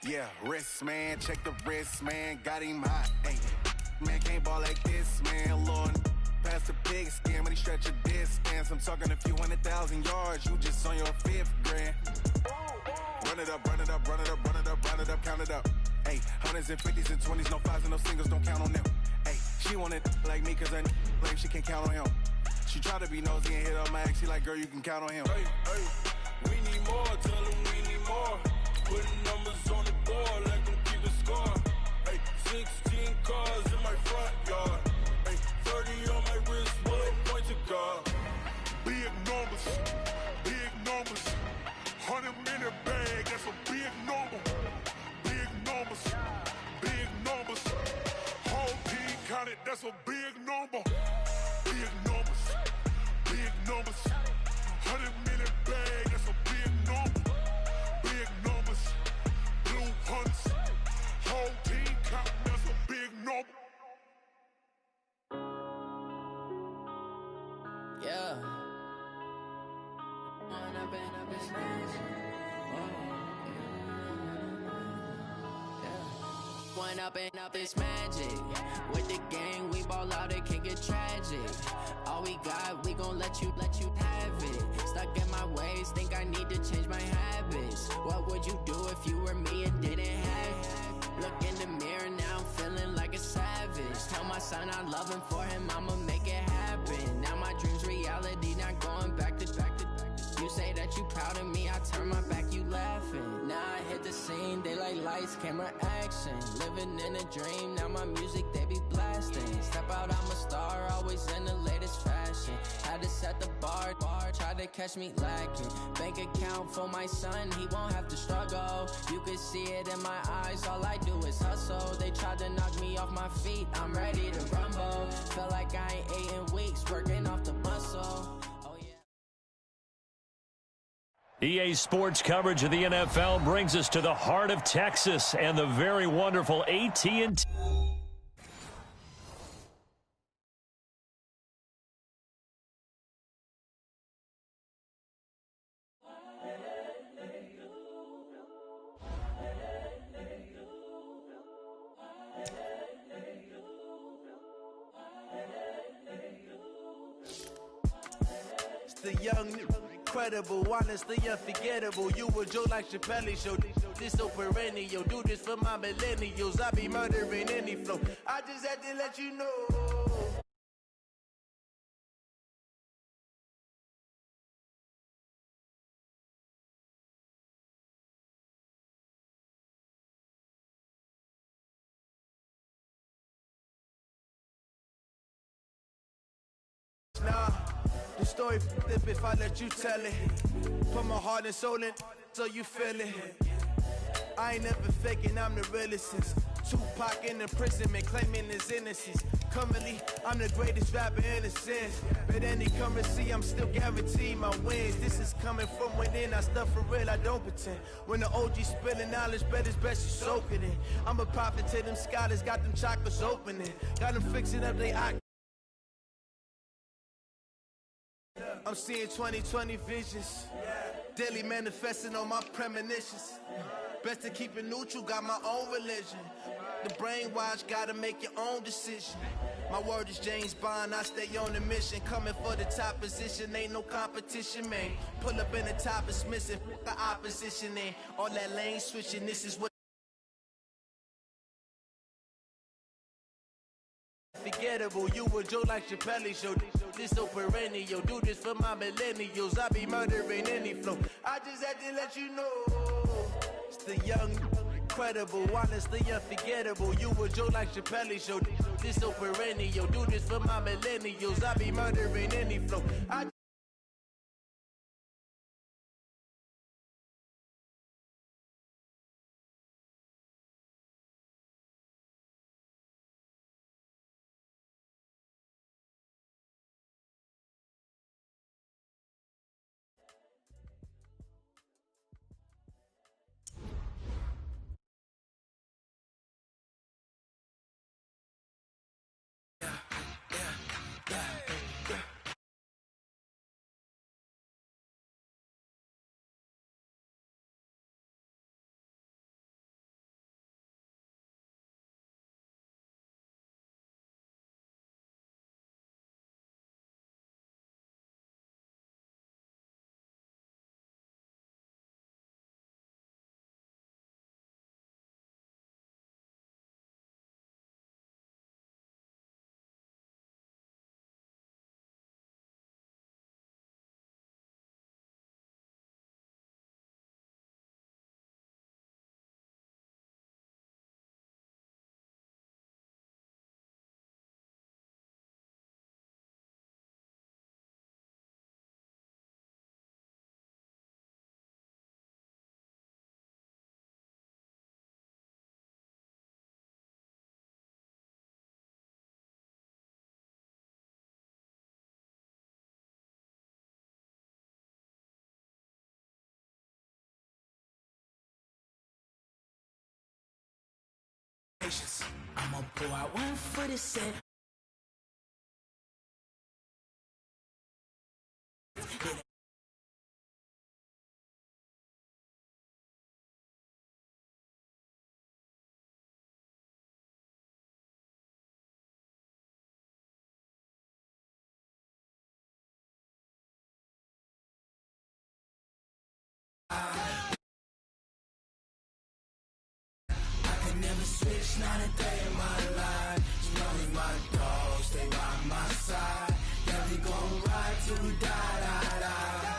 Yeah, wrist, man, check the wrist, man, got him hot. Hey, man, can't ball like this, man, Lord. Past the big skin, when he stretch a distance. I'm talking a few 100,000 yards, you just on your 5th grand. Run it up, run it up, run it up, run it up, run it up, count it up. Hey, hundreds and 50s and 20s, no 5s and no singles, don't count on them. Hey, she want it like me, cause her lame, she can't count on him. She try to be nosy and hit up my ex, she like, girl, you can count on him. Hey, hey, we need more, tell them we need more. Putting numbers on the board, let them keep a score. Hey, 16 cars in my front yard. Hey, 30 on my wrist, bullet point to God. Big numbers, 100-minute bag, that's a big number. Big numbers, whole team counted, that's a big number. Big numbers, 100-minute bag, that's a big number. Big numbers, blue hunts, whole team counting, that's a big number. Yeah. One up and up is magic. With the gang, we ball out, it can get tragic. All we got, we gon' let you have it. Stuck in my ways, think I need to change my habits. What would you do if you were me and didn't have it? Look in the mirror, now I'm feeling like a savage. Tell my son I love him, for him I'ma make it happen. Now my dream's reality, not going back to. You say that you proud of me, I turn my back, you laughing. Now I hit the scene, daylight lights, camera action. Living in a dream, now my music, they be blasting. Step out, I'm a star, always in the latest fashion. Had to set the bar, try to catch me lacking. Bank account for my son, he won't have to struggle. You can see it in my eyes, all I do is hustle. They tried to knock me off my feet, I'm ready to rumble. Felt like I ain't ate in weeks, working off the muscle. EA Sports coverage of the NFL brings us to the heart of Texas and the very wonderful AT&T. It's the young, incredible, honestly unforgettable. You a Joe like Chappelle show. This so perennial. Do this for my millennials. I be murdering any flow. I just had to let you know. Nah, the story flip if I let you tell it. Put my heart and soul in so you feel it. I ain't never faking, I'm the realest since Tupac in imprisonment, claiming his innocence. Currently, I'm the greatest rapper in a sense. But any currency, I'm still guaranteed my wins. This is coming from within, I stuff for real, I don't pretend. When the OG spilling knowledge, bet it's best you soak it in. I'm a prophet to them scholars, got them chakras opening. Got them fixing up they eye. I'm seeing 2020 visions. Daily manifesting on my premonitions. Best to keep it neutral, got my own religion. The brainwash, gotta make your own decision. My word is James Bond, I stay on the mission. Coming for the top position, ain't no competition, man. Pull up in the top, it's missing, the opposition in. All that lane switching, this is what forgettable. You a Joe like Chappelle show. This so perennial. Do this for my millennials. I be murdering any flow. I just had to let you know. It's the young, incredible, honestly unforgettable. You a Joe like Chappelle show. This so perennial. Do this for my millennials. I be murdering any flow. patience. I'ma pour out one for the set. Never switch, not a day in my life. As long as my dogs stay by my side, yeah, we gon' ride till we die, die, die.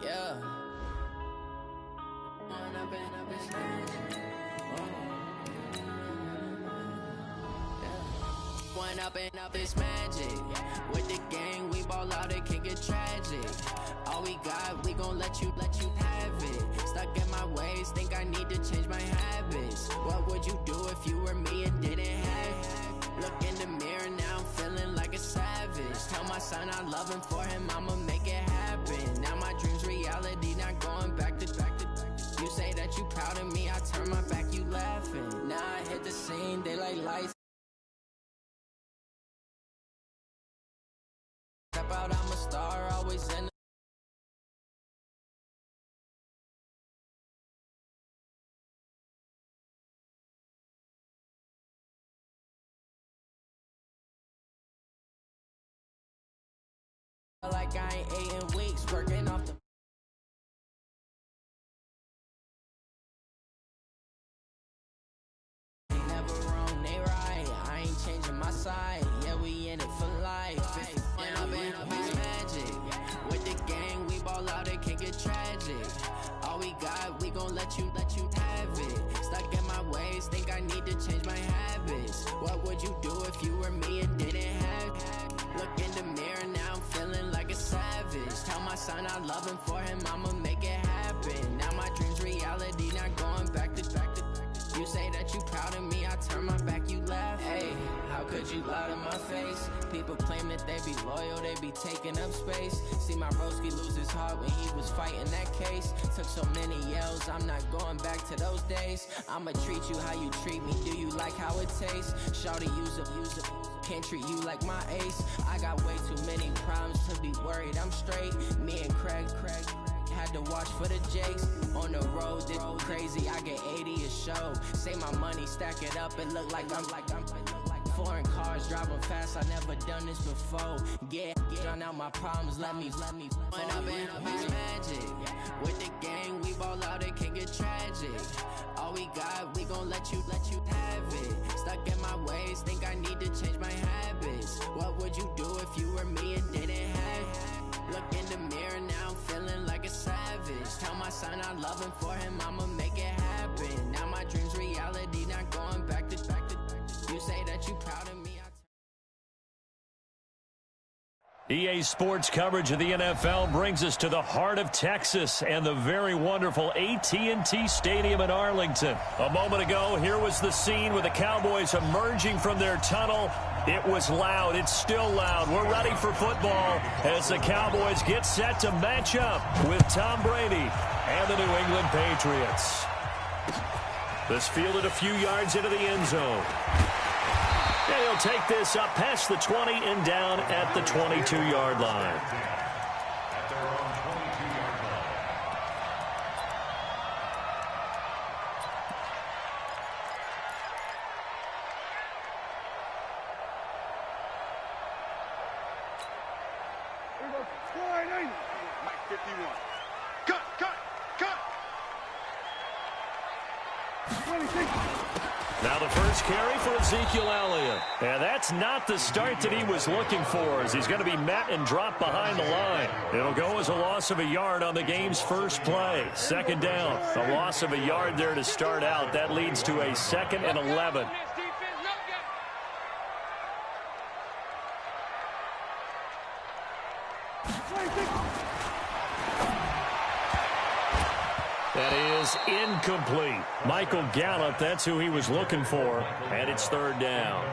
Yeah. One up and up is magic. With the gang, we ball out, it can get tragic. All we got, we gon' let you have it. Stuck in my ways, think I need to change my habits. What would you do if you were me and didn't have it? Look in the mirror, now I'm feeling like a savage. Tell my son I love him, for him I'ma make it happen. Now my dream's reality, not going back to. You say that you proud of me, I turn my back, you laughing. Now I hit the scene, they like lights. Step out, I'm a star, always in the like I ain't ate in weeks, working off the never wrong, they right. I ain't changing my side. Yeah, we in it for life. And I've been up is magic. With the gang, we ball out, it can get tragic. All we got, we gon' let you have it. Stuck in my ways, think I need to change my habits. What would you do if you were me and didn't have it? Look in the mirror, now I'm feeling like a savage. Tell my son I love him, for him I'ma make it happen. Now my dream's reality, not going back to. You say that you proud of me, I turn my back, you laugh. Hey, how could you lie to my face? People claim that they be loyal, they be taking up space. See my broski lose his heart when he was fighting that case. Took so many yells, I'm not going back to those days. I'ma treat you how you treat me, do you like how it tastes? Shawty, use it, can't treat you like my ace. I got way too many problems to be worried, I'm straight. Me and Craig had to watch for the Jakes. On the road, this crazy, I get 80 a show. Say my money, stack it up, it look like I'm foreign cars, driving fast, I never done this before. Yeah, drown out my problems, let me One up and up is magic. With the gang, we ball out, it can get tragic. All we got, we gon' let you have it. Stuck in my ways, think I need to change my habits. What would you do if you were me and didn't have it? Look in the mirror, now I'm feeling like a savage. Tell my son I love him, for him I'ma make it happen. Now my dream's reality, not going back to. You say that you proud of me, EA Sports coverage of the NFL brings us to the heart of Texas and the very wonderful AT&T Stadium in Arlington. A moment ago, here was the scene with the Cowboys emerging from their tunnel. It was loud. It's still loud. We're ready for football as the Cowboys get set to match up with Tom Brady and the New England Patriots. This fielded a few yards into the end zone. And he'll take this up past the 20 and down at the 22-yard line. Here goes scoring 80. Mike 51. Cut. 26. Now the first carry for Ezekiel Elliott. And that's not the start that he was looking for, as he's going to be met and dropped behind the line. It'll go as a loss of a yard on the game's first play. Second down. A loss of a yard there to start out. That leads to a 2nd and 11. That is incomplete. Michael Gallup, that's who he was looking for, and it's third down.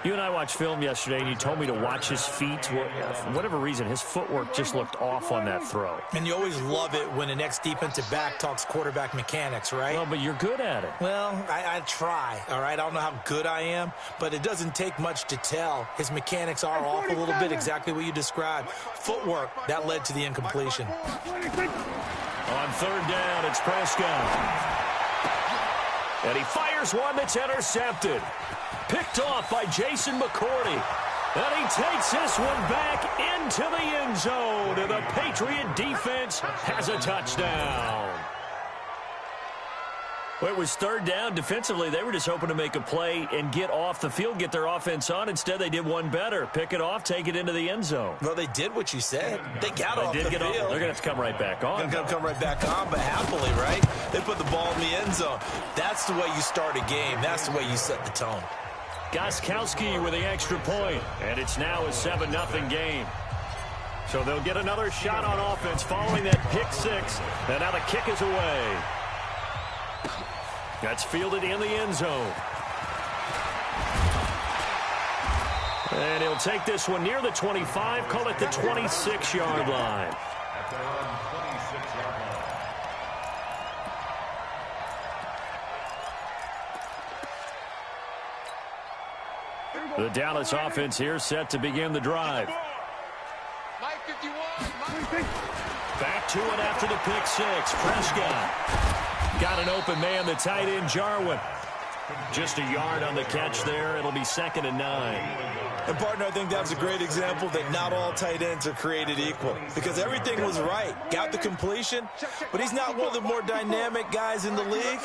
You and I watched film yesterday, and you told me to watch his feet. For whatever reason, his footwork just looked off on that throw. And you always love it when an ex-defensive back talks quarterback mechanics, right? Well, but you're good at it. Well, I try, all right? I don't know how good I am, but it doesn't take much to tell. His mechanics are off a little bit, exactly what you described. Footwork, that led to the incompletion. On third down, it's Prescott. And he fires one that's intercepted. Picked off by Jason McCourty. And he takes this one back into the end zone. And the Patriot defense has a touchdown. Well, it was third down. Defensively, they were just hoping to make a play and get off the field, get their offense on. Instead, they did one better. Pick it off, take it into the end zone. Well, they did what you said. They got off the field. They're going to have to come right back on. They're going to come right back on, but happily, right? They put the ball in the end zone. That's the way you start a game. That's the way you set the tone. Gostkowski with the extra point, and it's now a 7-0 game. So they'll get another shot on offense following that pick six, and now the kick is away. That's fielded in the end zone. And he'll take this one near the 25, call it the 26-yard line. The Dallas offense here set to begin the drive. Back to it after the pick six. Prescott got an open man, the tight end Jarwin. Just a yard on the catch there. It'll be 2nd and 9. And, partner, I think that was a great example that not all tight ends are created equal because everything was right. Got the completion, but he's not one of the more dynamic guys in the league.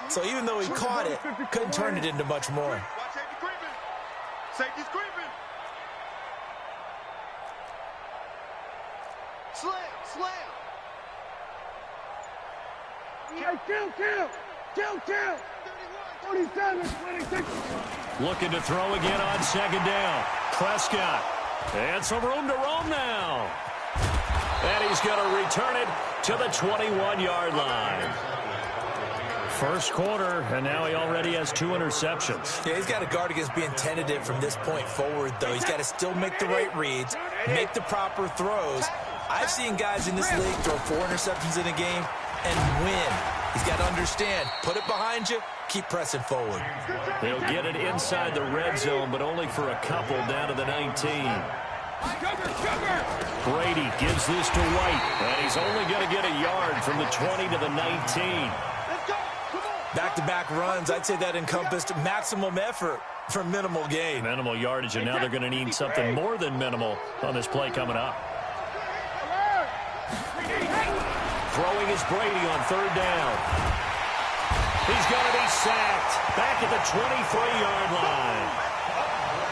So even though he caught it, couldn't turn it into much more. Safety's creeping. Slam. Kill. 47, 26. Looking to throw again on 2nd down. Prescott. And some room to roam now. And he's going to return it to the 21-yard line. First quarter, and now he already has 2 interceptions. Yeah, he's got to guard against being tentative from this point forward, though. He's got to still make the right reads, make the proper throws. I've seen guys in this league throw 4 interceptions in a game and win. He's got to understand, put it behind you, keep pressing forward. They'll get it inside the red zone, but only for a couple down to the 19. Brady gives this to White, and he's only going to get a yard from the 20 to the 19. Back-to-back runs, I'd say that encompassed maximum effort for minimal gain. Minimal yardage, and now they're going to need something more than minimal on this play coming up. Throwing is Brady on 3rd down. He's going to be sacked back at the 23-yard line.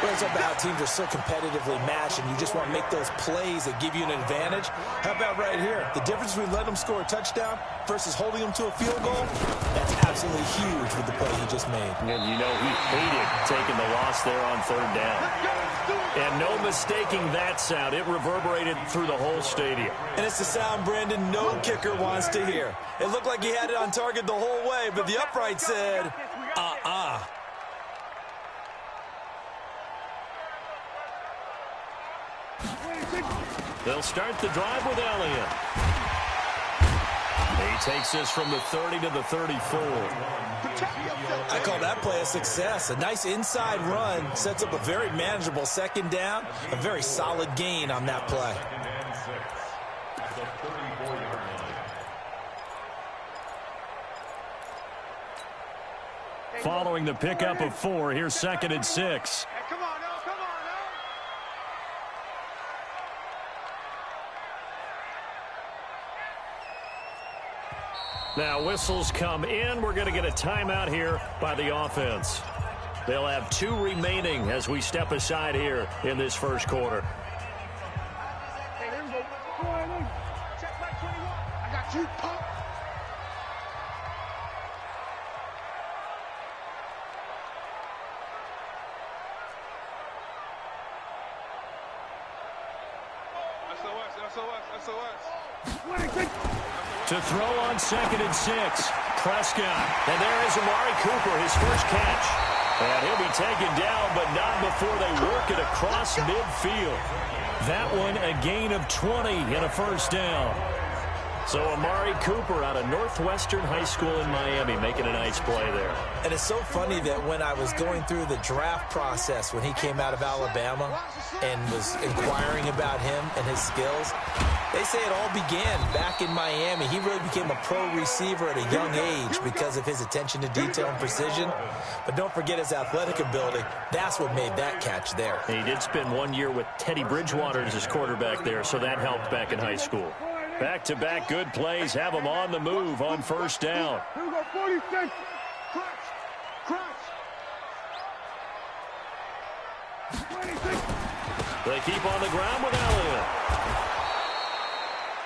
Well, it's about how teams are so competitively matched, and you just want to make those plays that give you an advantage. How about right here? The difference between letting them score a touchdown versus holding them to a field goal, that's absolutely huge with the play he just made. And you know he hated taking the loss there on 3rd down. And no mistaking that sound. It reverberated through the whole stadium. And it's the sound, Brandon, no kicker wants to hear. It looked like he had it on target the whole way, but the upright said, They'll start the drive with Elliott. He takes this from the 30 to the 34. I call that play a success. A nice inside run sets up a very manageable 2nd down. A very solid gain on that play. Following the pickup of 4, here's 2nd and 6. Now whistles come in. We're going to get a timeout here by the offense. They'll have 2 remaining as we step aside here in this first quarter. Hey, here we go. Check back 21. I got you, punk. To throw on 2nd and 6. Prescott. And there is Amari Cooper, his first catch. And he'll be taken down, but not before they work it across midfield. That one a gain of 20 and a first down. So Amari Cooper out of Northwestern High School in Miami making a nice play there. And it's so funny that when I was going through the draft process when he came out of Alabama and was inquiring about him and his skills, they say it all began back in Miami. He really became a pro receiver at a young age because of his attention to detail and precision. But don't forget his athletic ability. That's what made that catch there. He did spend 1 year with Teddy Bridgewater as his quarterback there, so that helped back in high school. Back-to-back good plays have him on the move on first down. Here we go, 46. Crunch. They keep on the ground with Elliott.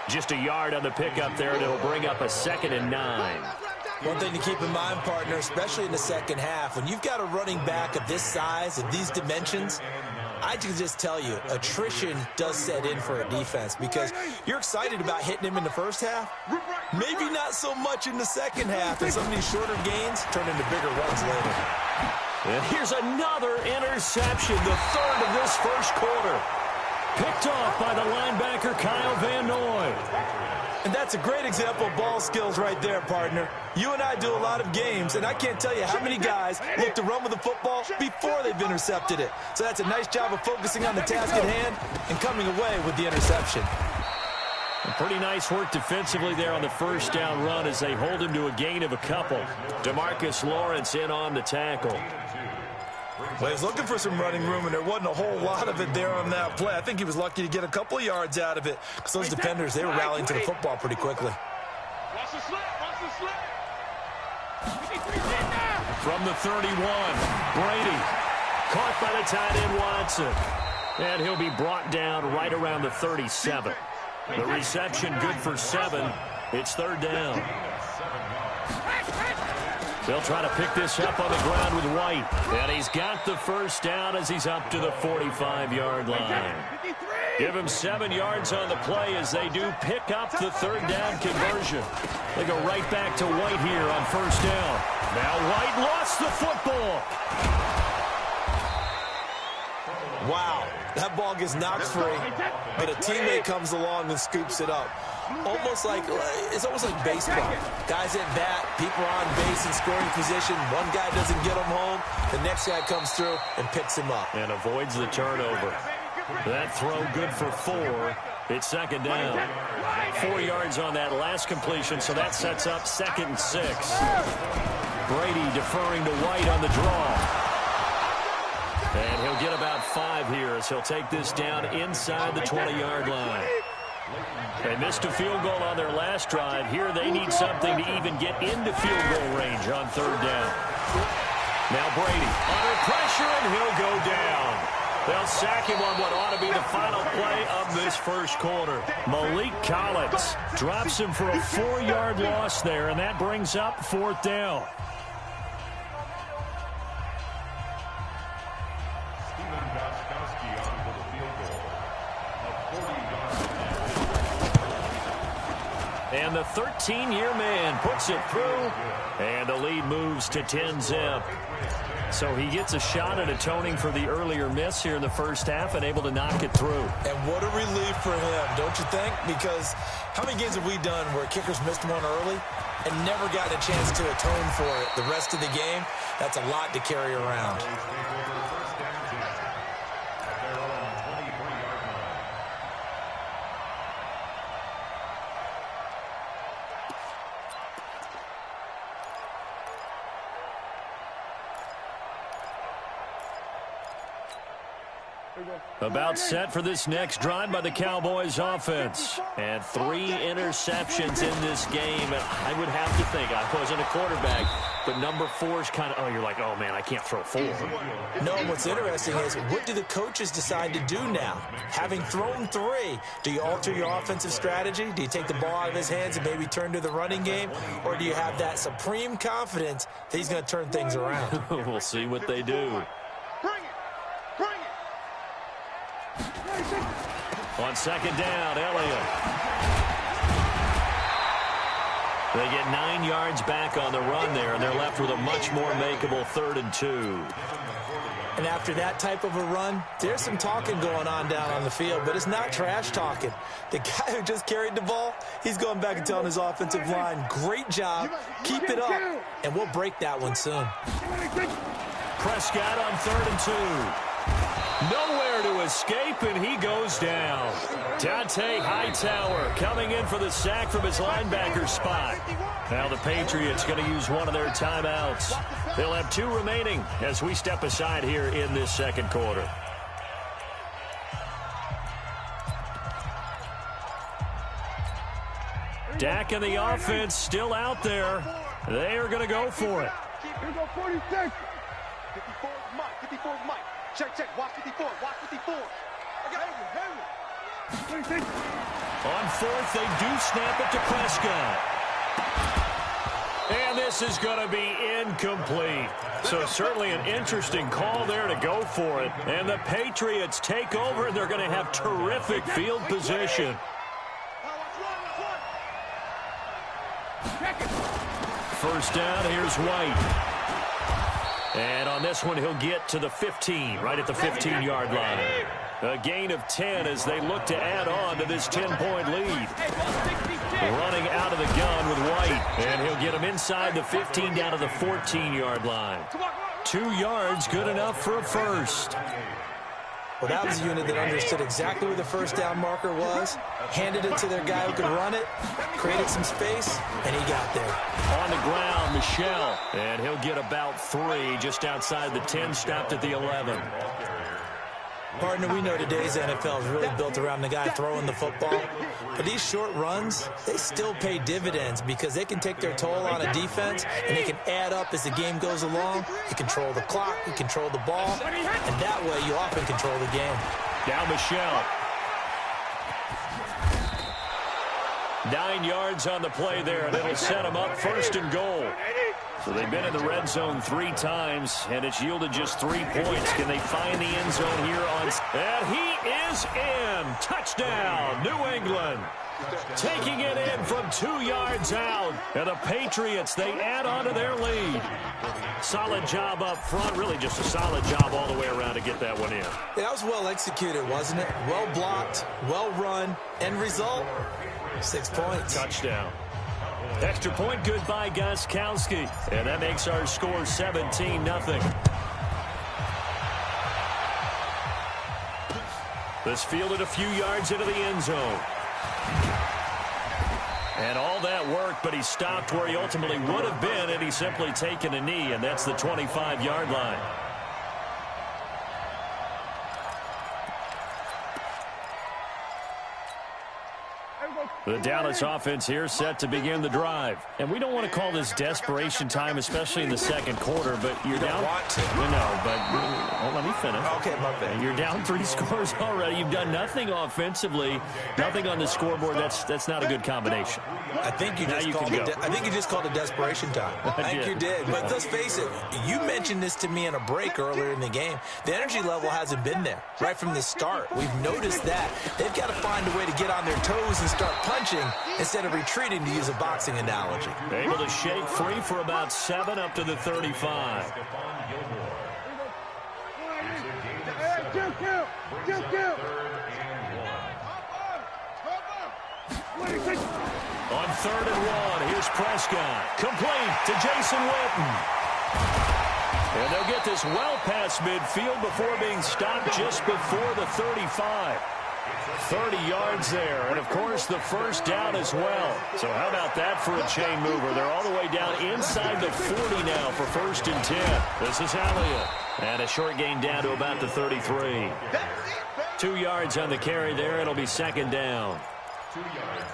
Just a yard on the pickup there, and it'll bring up a 2nd and 9. One thing to keep in mind, partner, especially in the second half, when you've got a running back of this size and these dimensions, I can just tell you, attrition does set in for a defense because you're excited about hitting him in the first half. Maybe not so much in the second half, and some of these shorter gains turn into bigger runs later. And here's another interception, the 3rd of this first quarter. Picked off by the linebacker, Kyle Van Noy. And that's a great example of ball skills right there, partner. You and I do a lot of games, and I can't tell you how many guys look to run with the football before they've intercepted it. So that's a nice job of focusing on the task at hand and coming away with the interception. Pretty nice work defensively there on the first down run as they hold him to a gain of a couple. DeMarcus Lawrence in on the tackle. Well, he was looking for some running room, and there wasn't a whole lot of it there on that play. I think he was lucky to get a couple of yards out of it because those defenders, they were rallying to the football pretty quickly. From the 31, Brady caught by the tight end Watson. And he'll be brought down right around the 37. The reception good for 7. It's 3rd down. They'll try to pick this up on the ground with White. And he's got the first down as he's up to the 45-yard line. Give him 7 yards on the play as they do pick up the 3rd down conversion. They go right back to White here on first down. Now White lost the football. Wow, that ball gets knocked free, but a teammate comes along and scoops it up. It's almost like baseball. Guys at bat, people are on base in scoring position. One guy doesn't get him home. The next guy comes through and picks him up. And avoids the turnover. That throw good for 4. It's 2nd down. 4 yards on that last completion, so that sets up 2nd and 6. Brady deferring to White on the draw. And he'll get about 5 here as he'll take this down inside the 20-yard line. They missed a field goal on their last drive. Here they need something to even get into field goal range on 3rd down. Now Brady under pressure, and he'll go down. They'll sack him on what ought to be the final play of this first quarter. Malik Collins drops him for a 4-yard loss there, and that brings up 4th down. And the 13-year man puts it through, and the lead moves to 10-zip. So he gets a shot at atoning for the earlier miss here in the first half and able to knock it through. And what a relief for him, don't you think? Because how many games have we done where kickers missed one early and never gotten a chance to atone for it the rest of the game? That's a lot to carry around. About set for this next drive by the Cowboys offense. And 3 interceptions in this game. And I would have to think, I wasn't a quarterback, but number 4 is kind of, you're like, oh, man, I can't throw 4. No, and what's interesting is, what do the coaches decide to do now? Having thrown 3, do you alter your offensive strategy? Do you take the ball out of his hands and maybe turn to the running game? Or do you have that supreme confidence that he's going to turn things around? We'll see what they do. On second down, Elliott. They get 9 yards back on the run there, and they're left with a much more makeable 3rd and 2. And after that type of a run, there's some talking going on down on the field, but it's not trash talking. The guy who just carried the ball, he's going back and telling his offensive line, great job, keep it up, and we'll break that one soon. Prescott on 3rd and 2. Nowhere to escape, and he goes down. Dante Hightower coming in for the sack from his linebacker spot. Now the Patriots going to use one of their timeouts. They'll have 2 remaining as we step aside here in this second quarter. Dak and the offense still out there. They are going to go for it. Here go 46. 54 Mike. 54 Mike. Check. Watch 54. Watch 54. I got it. On 4th, they do snap it to Prescott. And this is going to be incomplete. So certainly an interesting call there to go for it. And the Patriots take over. They're going to have terrific field position. First down, here's White. And on this one, he'll get to the 15, right at the 15-yard line. A gain of 10 as they look to add on to this 10-point lead. Running out of the gun with White. And he'll get him inside the 15 down to the 14-yard line. 2 yards, good enough for a first. Well, that was a unit that understood exactly where the first down marker was, handed it to their guy who could run it, created some space, and he got there. On the ground, Michel, and he'll get about 3 just outside the 10, stopped at the 11. Partner, we know today's NFL is really built around the guy throwing the football. But these short runs, they still pay dividends because they can take their toll on a defense, and they can add up as the game goes along. You control the clock, you control the ball, and that way you often control the game. Down Michel. 9 yards on the play there, and it'll set them up 1st and goal. So they've been in the red zone 3 times, and it's yielded just 3 points. Can they find the end zone here on... And he is in! Touchdown, New England! Taking it in from 2 yards out. And the Patriots, they add on to their lead. Solid job up front. Really just a solid job all the way around to get that one in. That was well executed, wasn't it? Well blocked, well run. End result, 6 points. Touchdown. Extra point good by Gostkowski. And that makes our score 17-0. This fielded a few yards into the end zone. And all that work, but he stopped where he ultimately would have been had he simply taken a knee, and that's the 25-yard line. The Dallas offense here set to begin the drive. And we don't want to call this desperation time, especially in the second quarter, but you're down. Want to. No, but let me finish. Okay, my bad. You're down 3 scores already. You've done nothing offensively, nothing on the scoreboard. That's not a good combination. I think you just called it desperation time. I think you did. But let's face it, you mentioned this to me in a break earlier in the game. The energy level hasn't been there right from the start. We've noticed that. They've got to find a way to get on their toes and start punching instead of retreating, to use a boxing analogy. Able to shake free for about 7 up to the 35. On 3rd and 1, here's Prescott. Complete to Jason Witten. And they'll get this well past midfield before being stopped just before the 35. 30 yards there, and of course the first down as well. So how about that for a chain mover? They're all the way down inside the 40 now for 1st and 10. This is Elliott. And a short gain down to about the 33. 2 yards on the carry there. It'll be 2nd down.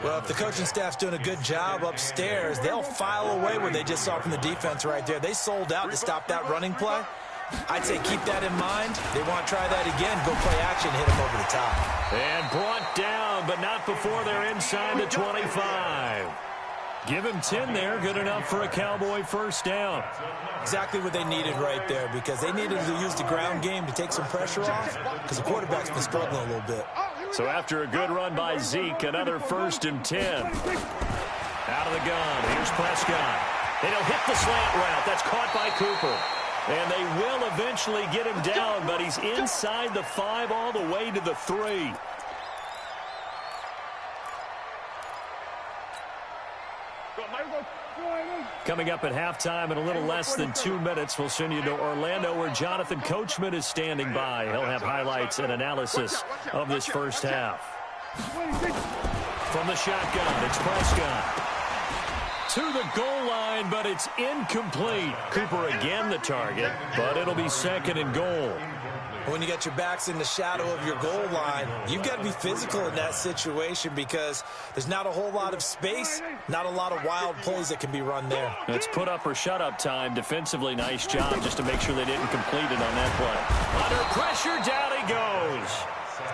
Well, if the coaching staff's doing a good job upstairs, they'll file away what they just saw from the defense right there. They sold out to stop that running play. I'd say keep that in mind. They want to try that again. Go play action, hit them over the top. And brought down, but not before they're inside the 25. Give him 10 there. Good enough for a Cowboy first down. Exactly what they needed right there, because they needed to use the ground game to take some pressure off, because the quarterback's been struggling a little bit. So after a good run by Zeke, another 1st and 10. Out of the gun, here's Prescott. And he'll hit the slant route. That's caught by Cooper. And they will eventually get him down, but he's inside the 5 all the way to the 3. Coming up at halftime in a little less than 2 minutes, we'll send you to Orlando where Jonathan Coachman is standing by. He'll have highlights and analysis of this first half. From the shotgun, it's Prescott. To the goal line, but it's incomplete. Cooper again the target, but it'll be 2nd and goal. When you got your backs in the shadow of your goal line, you've got to be physical in that situation because there's not a whole lot of space, not a lot of wild plays that can be run there. It's put up or shut up time. Defensively, nice job just to make sure they didn't complete it on that play. Under pressure, down he goes.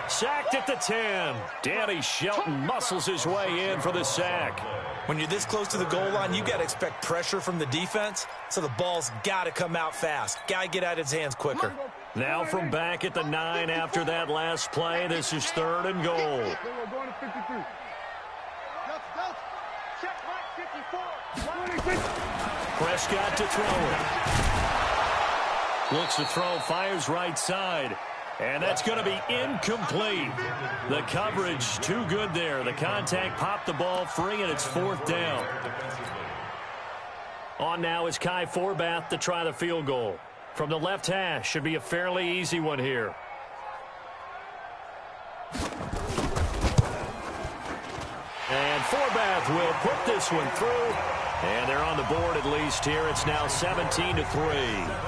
Sacked at the 10. Danny Shelton muscles his way in for the sack. When you're this close to the goal line, you got to expect pressure from the defense, so the ball's got to come out fast. Got to get out of his hands quicker. Now from back at the 9 after that last play, this is 3rd and goal. Prescott to throw it. Looks to throw, fires right side. And that's going to be incomplete. The coverage too good there. The contact popped the ball free, and it's 4th down. On now is Kai Forbath to try the field goal. From the left hash, should be a fairly easy one here. And Forbath will put this one through. And they're on the board at least here. It's now 17-3.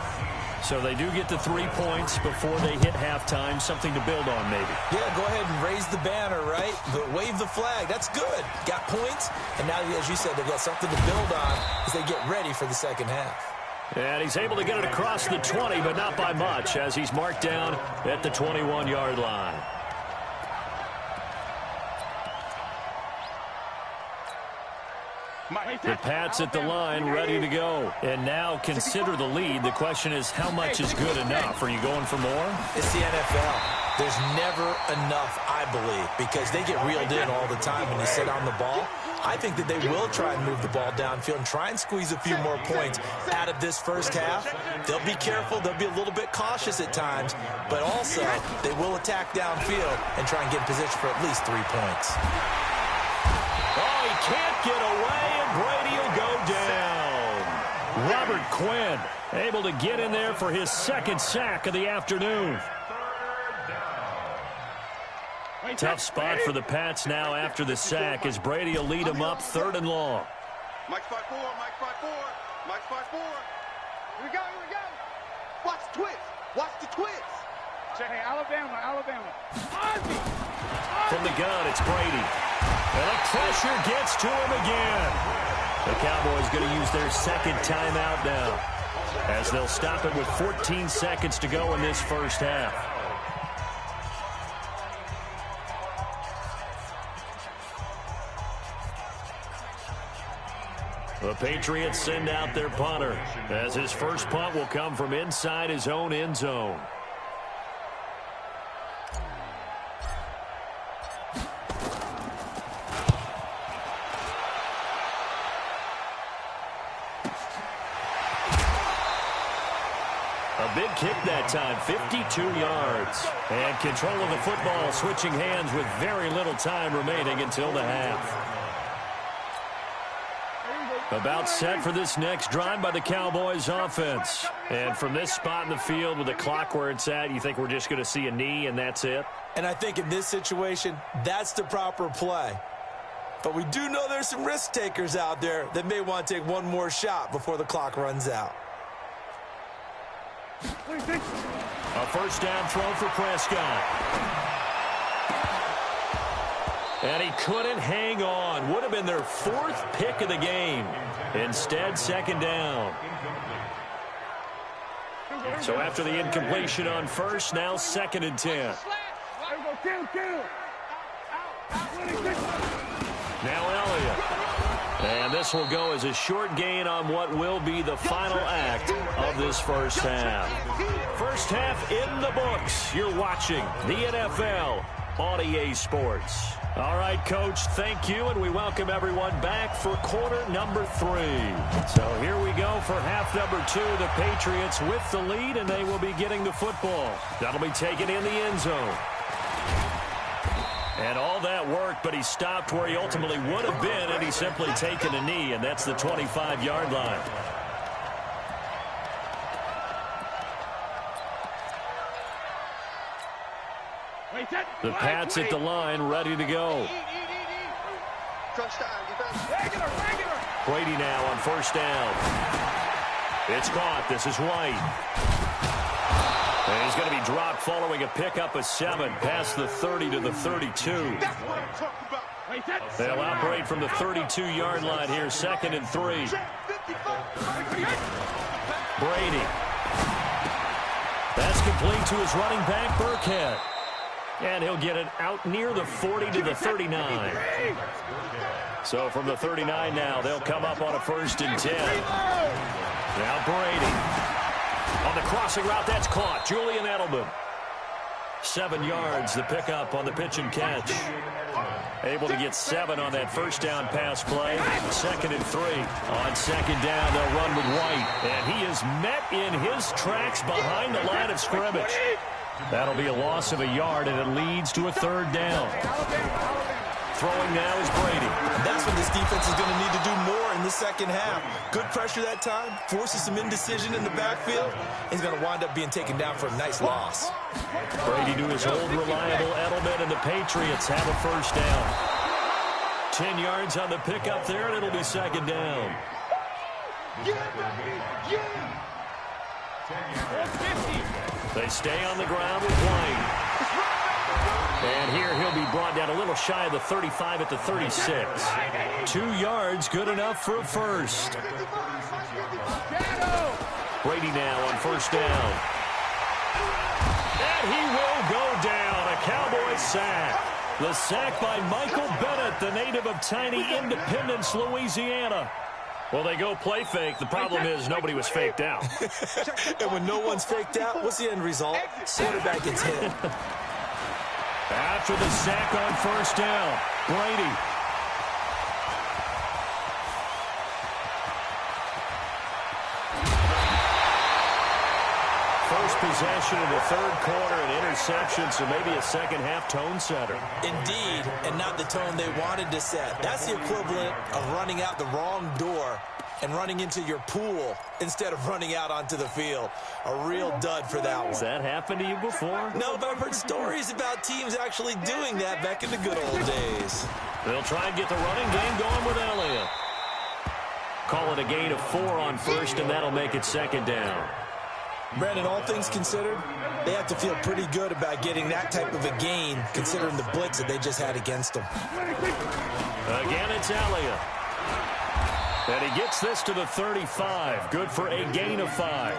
So they do get the 3 points before they hit halftime. Something to build on, maybe. Yeah, go ahead and raise the banner, right? Wave the flag. That's good. Got points. And now, as you said, they've got something to build on as they get ready for the second half. And he's able to get it across the 20, but not by much, as he's marked down at the 21-yard line. The Pats at the line, ready to go. And now consider the lead. The question is, how much is good enough? Are you going for more? It's the NFL. There's never enough, I believe, because they get reeled in all the time when you sit on the ball. I think that they will try and move the ball downfield and try and squeeze a few more points out of this first half. They'll be careful. They'll be a little bit cautious at times, but also they will attack downfield and try and get in position for at least 3 points. Oh, he can't get away, and Brady will go down. Robert Quinn able to get in there for his 2nd sack of the afternoon. Tough spot for the Pats now after the sack as Brady will lead them up 3rd and long. Mike's 5-4, Mike's 5-4, Mike's 5-4. Here we go, here we go. Watch the twist, watch the twist. Check it, Alabama. From the gun, it's Brady. And the pressure gets to him again. The Cowboys going to use their 2nd timeout now, as they'll stop it with 14 seconds to go in this first half. The Patriots send out their punter, as his first punt will come from inside his own end zone. A big kick that time, 52 yards. And control of the football, switching hands with very little time remaining until the half. About set for this next drive by the Cowboys offense. And from this spot in the field with the clock where it's at, you think we're just going to see a knee and that's it? And I think in this situation, that's the proper play. But we do know there's some risk takers out there that may want to take one more shot before the clock runs out. A first down throw for Prescott. And he couldn't hang on. Would have been their 4th pick of the game. Instead, 2nd down. So after the incompletion on first, now 2nd and 10. Now Elliott. And this will go as a short gain on what will be the final act of this first half. First half in the books. You're watching the NFL on EA Sports. All right, Coach, thank you, and we welcome everyone back for quarter number 3. So here we go for half number 2. The Patriots with the lead, and they will be getting the football. That'll be taken in the end zone. And all that worked, but he stopped where he ultimately would have been, and he's simply taken a knee, and that's the 25-yard line. The Pats at the line, ready to go. Brady now on first down. It's caught. This is White. And he's going to be dropped following a pickup of 7 past the 30 to the 32. They'll operate from the 32-yard line here, 2nd and 3. Brady. That's complete to his running back, Burkhead. And he'll get it out near the 40 to the 39. So from the 39 now, they'll come up on a 1st and 10. Now Brady. On the crossing route, that's caught. Julian Edelman. 7 yards, the pickup on the pitch and catch. Able to get 7 on that first down pass play. 2nd and 3. On 2nd down, they'll run with White. And he is met in his tracks behind the line of scrimmage. That'll be a loss of a yard, and it leads to a 3rd down. Throwing now is Brady. That's when this defense is going to need to do more in the second half. Good pressure that time, forces some indecision in the backfield. He's going to wind up being taken down for a nice loss. Brady to his old reliable Edelman, and the Patriots have a 1st down. 10 yards on the pickup there, and it'll be 2nd down. They stay on the ground with White. And here he'll be brought down a little shy of the 35 at the 36. 2 yards, good enough for a 1st. Brady now on 1st down. And he will go down. A Cowboy sack. The sack by Michael Bennett, the native of tiny Independence, Louisiana. Well, they go play fake. The problem is nobody was faked out. And when no one's faked out, what's the end result? Quarterback gets hit. After the sack on 1st down, Brady. First possession of the 3rd quarter, an interception, so maybe a second-half tone setter. Indeed, and not the tone they wanted to set. That's the equivalent of running out the wrong door and running into your pool instead of running out onto the field. A real dud for that one. Has that happened to you before? No, but I've heard stories about teams actually doing that back in the good old days. They'll try and get the running game going with Elliott. Call it a gain of 4 on 1st, and that'll make it 2nd down. Brandon, all things considered, they have to feel pretty good about getting that type of a gain, considering the blitz that they just had against them. Again, it's Elliott. And he gets this to the 35. Good for a gain of 5.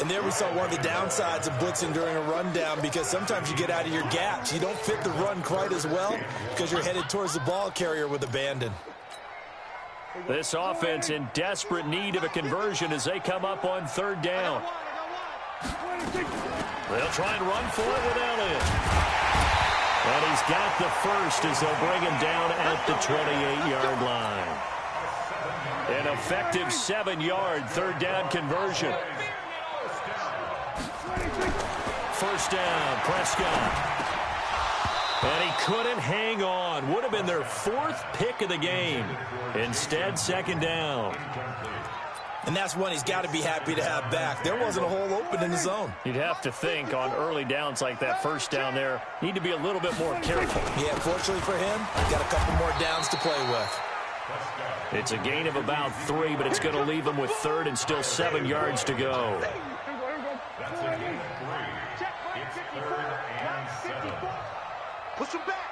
And there we saw one of the downsides of blitzing during a rundown, because sometimes you get out of your gaps. You don't fit the run quite as well because you're headed towards the ball carrier with abandon. This offense in desperate need of a conversion as they come up on 3rd down. They'll try and run for it with Elliott. And he's got the 1st as they'll bring him down at the 28-yard line. An effective 7-yard 3rd down conversion. 1st down, Prescott. And he couldn't hang on. Would have been their 4th pick of the game. Instead, 2nd down. And that's one he's got to be happy to have back. There wasn't a hole open in the zone. You'd have to think on early downs like that 1st down there, need to be a little bit more careful. Yeah, fortunately for him, he's got a couple more downs to play with. It's a gain of about 3, but it's going to leave him with 3rd and still 7 yards to go. Push him back.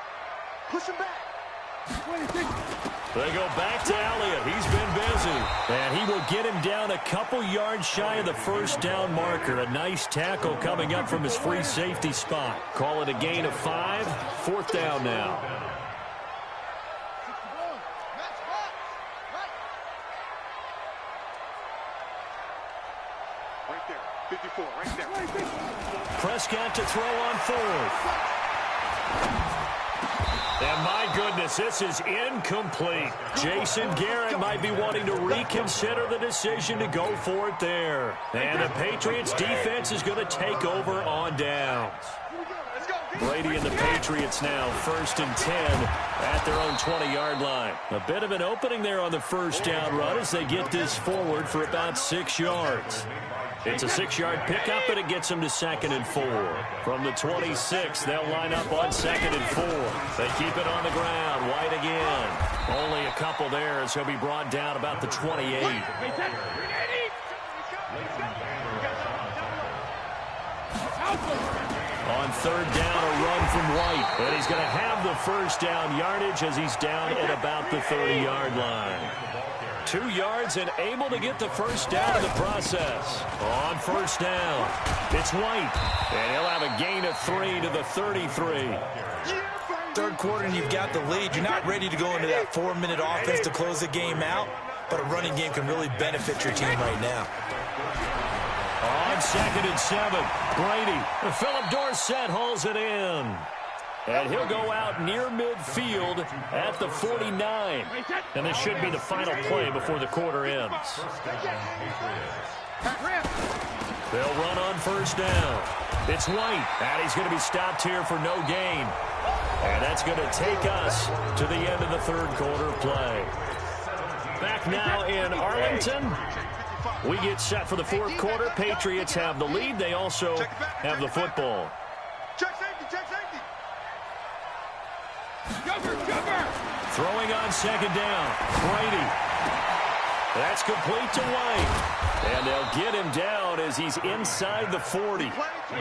Push him back. They go back to Elliott. He's been busy. And he will get him down a couple yards shy of the 1st down marker. A nice tackle coming up from his free safety spot. Call it a gain of 5. 4th down now. Right there. 54, right there. Prescott to throw on 4th. And my goodness, this is incomplete. Jason Garrett might be wanting to reconsider the decision to go for it there. And the Patriots defense is going to take over on downs. Brady and the Patriots now 1st and 10 at their own 20-yard line. A bit of an opening there on the first down run as they get this forward for about 6 yards. It's a 6-yard pickup, and it gets them to 2nd and 4. From the 26, they'll line up on 2nd and 4. They keep it on the ground. White again. Only a couple there as he'll be brought down about the 28. On 3rd down, a run from White. And he's going to have the first down yardage as he's down at about the 30-yard line. 2 yards and able to get the first down in the process. On 1st down, it's White. And he'll have a gain of 3 to the 33. Third quarter and you've got the lead. You're not ready to go into that 4-minute offense to close the game out, but a running game can really benefit your team right now. On 2nd and 7, Brady. Philip Dorsett hauls it in. And he'll go out near midfield at the 49. And this should be the final play before the quarter ends. They'll run on 1st down. It's White. And he's going to be stopped here for no gain. And that's going to take us to the end of the 3rd quarter play. Back now in Arlington. We get set for the 4th quarter. Patriots have the lead. They also have the football. Check safety, check safety. Throwing on 2nd down. Brady. That's complete to White. And they'll get him down as he's inside the 40.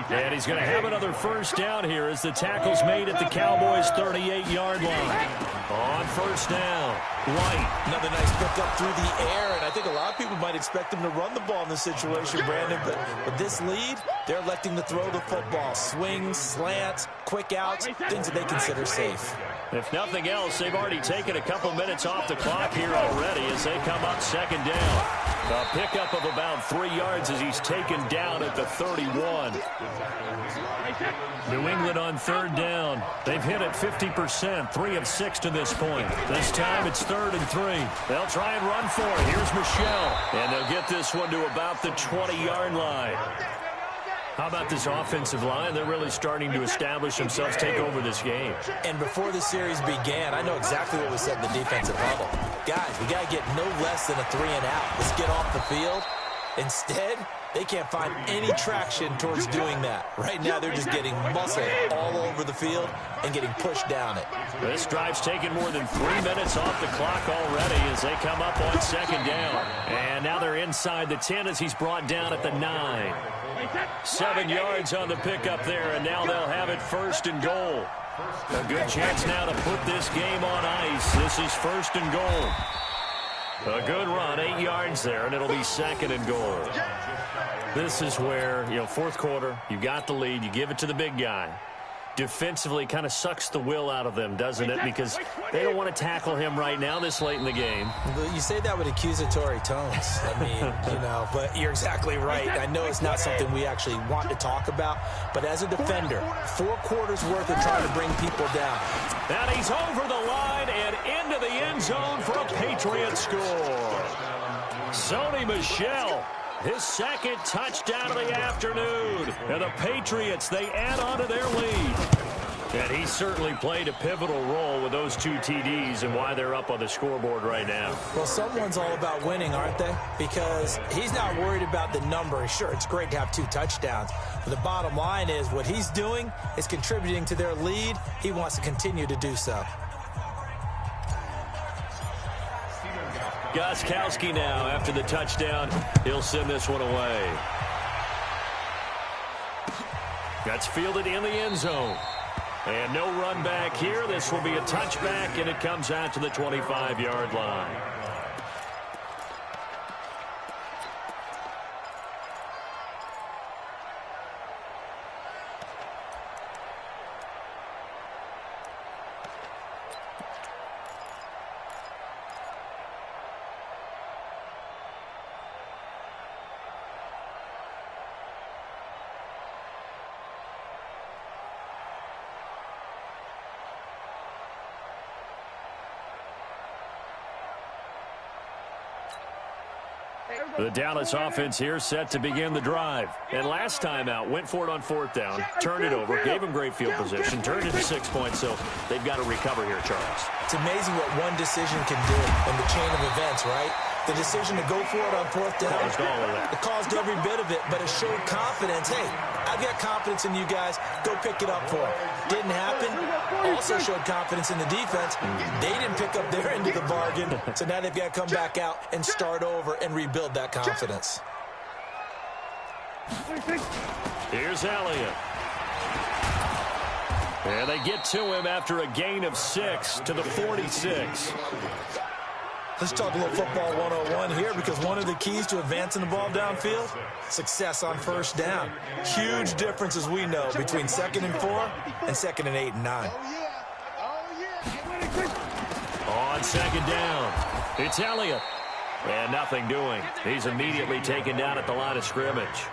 And he's going to have another first down here as the tackle's made at the Cowboys' 38-yard line. On 1st down, White. Another nice pickup through the air, and I think a lot of people might expect him to run the ball in this situation, Brandon, but with this lead, they're electing to throw the football. Swings, slants, quick outs, things that they consider safe. If nothing else, they've already taken a couple minutes off the clock here already as they come up 2nd down. A pickup of about 3 yards as he's taken down at the 31. New England on 3rd down. They've hit it 50%, 3 of 6 to this point. This time it's 3rd and 3. They'll try and run for it. Here's Michelle. And they'll get this one to about the 20-yard line. How about this offensive line? They're really starting to establish themselves, take over this game. And before the series began, I know exactly what was said in the defensive huddle. Guys, we got to get no less than a 3 and out. Let's get off the field. Instead, they can't find any traction towards doing that. Right now, they're just getting muscle all over the field and getting pushed down it. This drive's taken more than 3 minutes off the clock already as they come up on 2nd down. And now they're inside the 10 as he's brought down at the 9. 7 yards on the pickup there, and now they'll have it 1st and goal. A good chance now to put this game on ice. This is 1st and goal. A good run, 8 yards there, and it'll be 2nd and goal. This is where, 4th quarter, you got the lead, you give it to the big guy. Defensively kind of sucks the will out of them, doesn't it? Because they don't want to tackle him right now this late in the game. You say that with accusatory tones. I mean, but you're exactly right. I know it's not something we actually want to talk about, but as a defender, 4 quarters worth of trying to bring people down. And he's over the line and into the end zone for a Patriot score. Sony Michel. His 2nd touchdown of the afternoon. And the Patriots, they add on to their lead. And he certainly played a pivotal role with those 2 TDs and why they're up on the scoreboard right now. Well, someone's all about winning, aren't they? Because he's not worried about the number. Sure, it's great to have 2 touchdowns. But the bottom line is what he's doing is contributing to their lead. He wants to continue to do so. Gostkowski now, after the touchdown, he'll send this one away. That's fielded in the end zone. And no run back here. This will be a touchback, and it comes out to the 25-yard line. The Dallas offense here set to begin the drive. And last time out, went for it on 4th down, turned it over, gave them great field position, turned it to 6 points, so they've got to recover here, Charles. It's amazing what one decision can do in the chain of events, right? The decision to go for it on 4th down. Caused all of that. It caused every bit of it, but it showed confidence. Hey, I've got confidence in you guys. Go pick it up for them. Didn't happen. Also showed confidence in the defense. They didn't pick up their end of the bargain, so now they've got to come back out and start over and rebuild that confidence. Here's Elliott. And they get to him after a gain of 6 to the 46. Let's talk a little football 101 here, because one of the keys to advancing the ball downfield, success on 1st down. Huge difference, as we know, between 2nd and 4 and 2nd and 8 and 9. On 2nd down, it's Elliott. And nothing doing. He's immediately taken down at the line of scrimmage.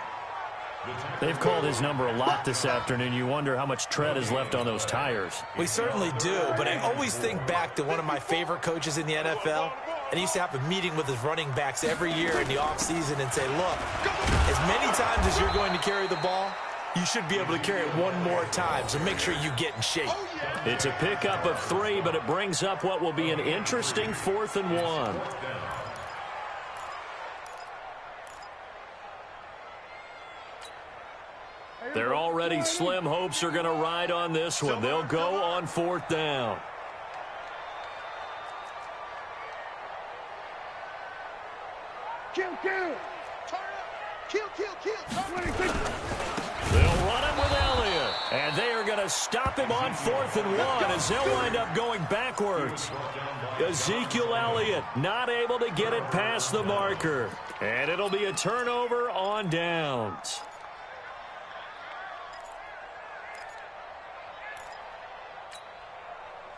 They've called his number a lot this afternoon. You wonder how much tread is left on those tires. We certainly do, but I always think back to one of my favorite coaches in the NFL, and he used to have a meeting with his running backs every year in the offseason and say, look, as many times as you're going to carry the ball, you should be able to carry it one more time, so make sure you get in shape. It's a pickup of 3, but it brings up what will be an interesting 4th and 1. Their already slim hopes are going to ride on this one. They'll go on 4th down. Kill. They'll run it with Elliott. And they are going to stop him on 4th and 1 as they'll wind up going backwards. Ezekiel Elliott not able to get it past the marker. And it'll be a turnover on downs.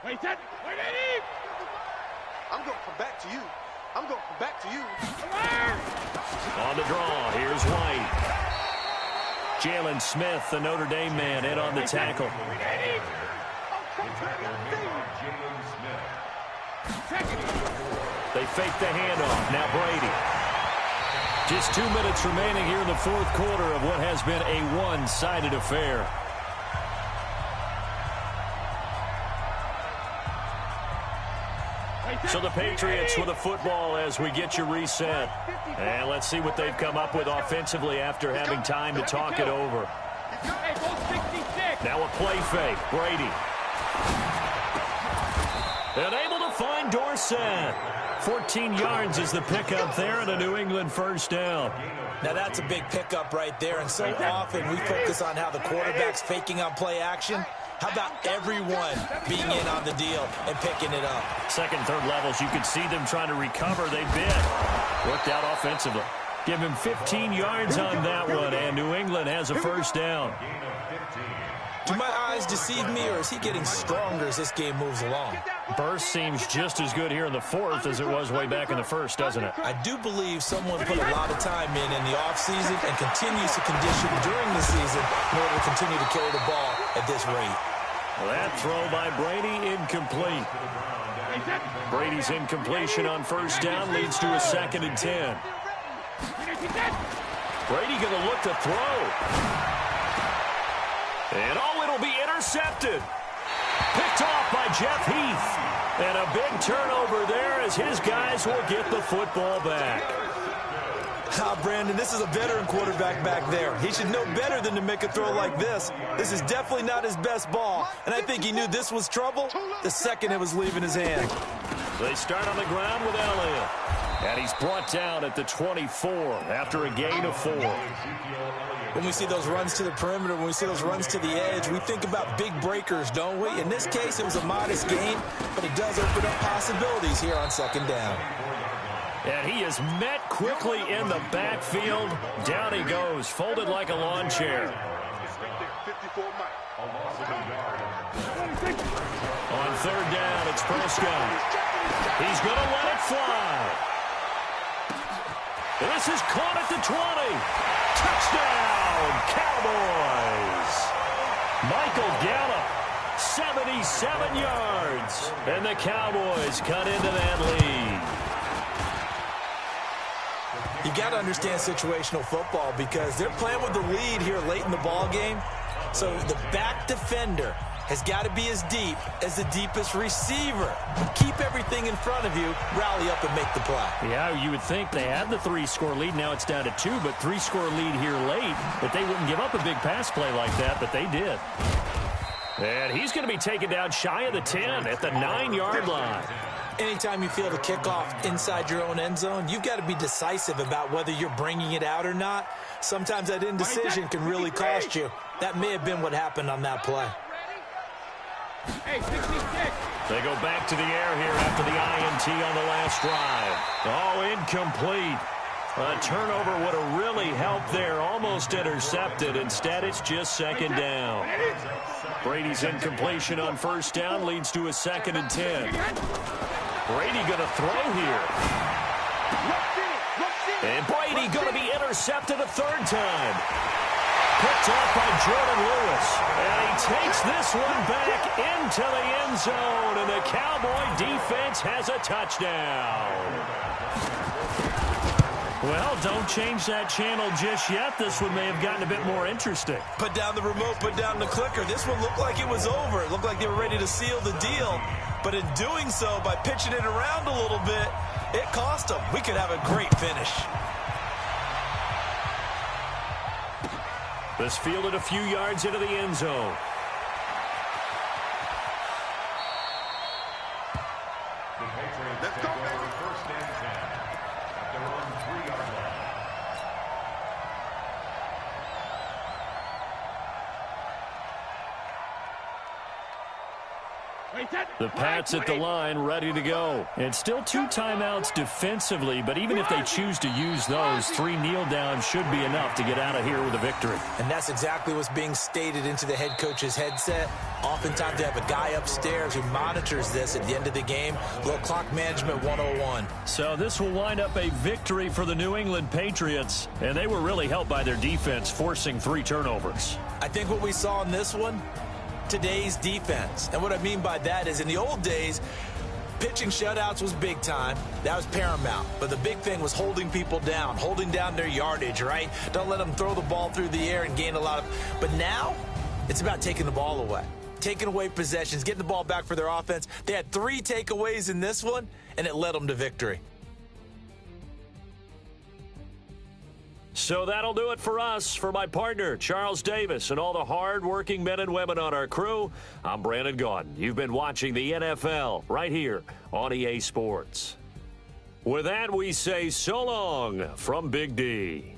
Wait, I'm going to come back to you. On the draw, here's White. Jalen Smith, the Notre Dame man, in on the tackle. They fake the handoff. Now Brady. Just 2 minutes remaining here in the 4th quarter of what has been a one-sided affair. So the Patriots with a football as we get you reset. And let's see what they've come up with offensively after having time to talk it over. Now a play fake. Brady. And able to find Dorsett. 14 yards is the pickup there and a New England 1st down. Now that's a big pickup right there, and so often we focus on how the quarterback's faking on play action. How about everyone being in on the deal and picking it up? 2nd, 3rd levels, you can see them trying to recover. They bit. Worked out offensively. Give him 15 yards on that one, and New England has a 1st down. Do my eyes deceive me, or is he getting stronger as this game moves along? Burst seems just as good here in the 4th as it was way back in the 1st, doesn't it? I do believe someone put a lot of time in the offseason and continues to condition during the season in order to continue to carry the ball at this rate. That throw by Brady incomplete. Brady's incompletion on 1st down leads to a 2nd and 10. Brady going to look to throw. And it'll be intercepted. Picked off by Jeff Heath. And a big turnover there as his guys will get the football back. Brandon, this is a veteran quarterback back there. He should know better than to make a throw like this. This is definitely not his best ball, and I think he knew this was trouble the second it was leaving his hand. They start on the ground with Elliott, and he's brought down at the 24 after a gain of 4. When we see those runs to the perimeter, when we see those runs to the edge, we think about big breakers, don't we? In this case, it was a modest gain, but it does open up possibilities here on 2nd down. And he is met quickly in the backfield. Down he goes, folded like a lawn chair. On 3rd down, it's Prescott. He's going to let it fly. This is caught at the 20. Touchdown, Cowboys. Michael Gallup, 77 yards. And the Cowboys cut into that lead. You you got to understand situational football because they're playing with the lead here late in the ball game. So the back defender has got to be as deep as the deepest receiver. Keep everything in front of you, rally up and make the play. Yeah, you would think they had the 3-score lead. Now it's down to 2, but 3-score lead here late. But they wouldn't give up a big pass play like that, but they did. And he's going to be taken down shy of the 10 at the 9-yard line. Anytime you feel the kickoff inside your own end zone, you've got to be decisive about whether you're bringing it out or not. Sometimes that indecision can really cost you. That may have been what happened on that play. They go back to the air here after the INT on the last drive. Oh, incomplete. A turnover would have really helped there. Almost intercepted. Instead, it's just second down. Brady's incompletion on first down leads to a 2nd and 10. Brady going to throw here. And Brady going to be intercepted a 3rd time. Picked off by Jordan Lewis. And he takes this one back into the end zone. And the Cowboy defense has a touchdown. Well, don't change that channel just yet. This one may have gotten a bit more interesting. Put down the remote, put down the clicker. This one looked like it was over. It looked like they were ready to seal the deal. But in doing so, by pitching it around a little bit, it cost them. We could have a great finish. This fielded a few yards into the end zone. Let's go, baby. First and 10 at their own 3-yard line. The Pats at the line, ready to go. And still 2 timeouts defensively, but even if they choose to use those, 3 kneel downs should be enough to get out of here with a victory. And that's exactly what's being stated into the head coach's headset. Oftentimes they have a guy upstairs who monitors this at the end of the game. Little clock management 101. So this will wind up a victory for the New England Patriots, and they were really helped by their defense, forcing 3 turnovers. I think what we saw in this one, today's defense. And what I mean by that is in the old days, pitching shutouts was big time. That was paramount. But the big thing was holding people down, holding down their yardage, right? Don't let them throw the ball through the air and gain a lot of... But now, it's about taking the ball away. Taking away possessions, getting the ball back for their offense. They had 3 takeaways in this one, and it led them to victory. So that'll do it for us. For my partner, Charles Davis, and all the hard-working men and women on our crew, I'm Brandon Gaudin. You've been watching the NFL right here on EA Sports. With that, we say so long from Big D.